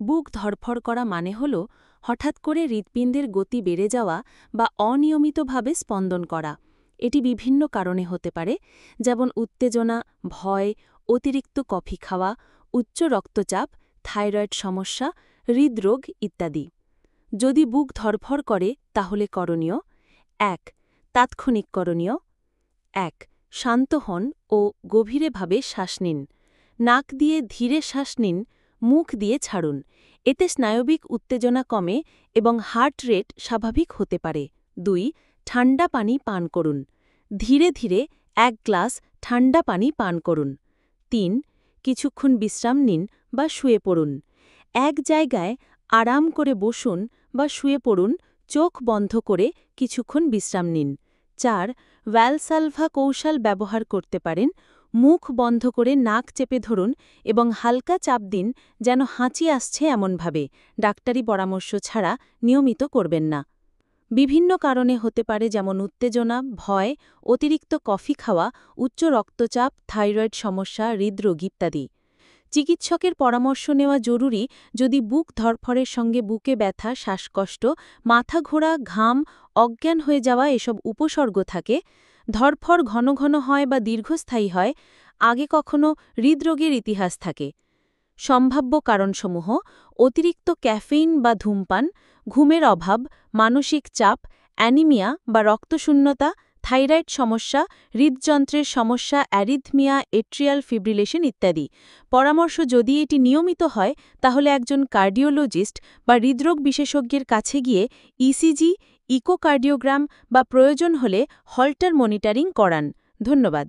বুক ধড়ফড় করা মানে হল হঠাৎ করে হৃৎপিণ্ডের গতি বেড়ে যাওয়া বা অনিয়মিতভাবে স্পন্দন করা। এটি বিভিন্ন কারণে হতে পারে, যেমন উত্তেজনা, ভয়, অতিরিক্ত কফি খাওয়া, উচ্চ রক্তচাপ, থাইরয়েড সমস্যা, হৃদরোগ ইত্যাদি। যদি বুক ধড়ফড় করে তাহলে করণীয়: ১. তাৎক্ষণিক করণীয়: ১. শান্ত হন ও গভীরভাবে শ্বাস নিন। নাক দিয়ে ধীরে শ্বাস নিন, মুখ দিয়ে ছাড়ুন। এতে স্নায়বিক উত্তেজনা কমে এবং হার্ট রেট স্বাভাবিক হতে পারে। ২. ঠান্ডা পানি পান করুন। ধীরে ধীরে ১ গ্লাস ঠান্ডা পানি পান করুন। ৩. কিছুক্ষণ বিশ্রাম নিন বা শুয়ে পড়ুন। এক জায়গায় আরাম করে বসুন বা শুয়ে পড়ুন, চোখ বন্ধ করে কিছুক্ষণ বিশ্রাম নিন। ৪. ভ্যালসালভা কৌশল ব্যবহার করতে পারেন। মুখ বন্ধ করে নাক চেপে ধরুন এবং হালকা চাপ দিন, যেন হাঁচি আসছে এমনভাবে। ডাক্তারি পরামর্শ ছাড়া নিয়মিত করবেন না। বিভিন্ন কারণে হতে পারে, যেমন উত্তেজনা, ভয়, অতিরিক্ত কফি খাওয়া, উচ্চ রক্তচাপ, থাইরয়েড সমস্যা, হৃদরোগ ইত্যাদি। চিকিৎসকের পরামর্শ নেওয়া জরুরি যদি বুক ধড়ফড়ের সঙ্গে বুকে ব্যথা, শ্বাসকষ্ট, মাথা ঘোরা, ঘাম, অজ্ঞান হয়ে যাওয়া এসব উপসর্গ থাকে, ধড়ফড় ঘন ঘন হয় বা দীর্ঘস্থায়ী হয়, আগে কখনো হৃদরোগের ইতিহাস থাকে। সম্ভাব্য কারণসমূহ: অতিরিক্ত ক্যাফেইন বা ধূমপান, ঘুমের অভাব, মানসিক চাপ, অ্যানিমিয়া বা রক্তশূন্যতা, থাইরয়েড সমস্যা, হৃদযন্ত্রের সমস্যা, অ্যারিথমিয়া, এট্রিয়াল ফিব্রিলেশন ইত্যাদি। পরামর্শ: যদি এটি নিয়মিত হয় তাহলে একজন কার্ডিওলজিস্ট বা হৃদরোগ বিশেষজ্ঞের কাছে গিয়ে ইসিজি, ইকোকার্ডিওগ্রাম বা প্রয়োজন হলে হল্টার মনিটরিং করান। ধন্যবাদ।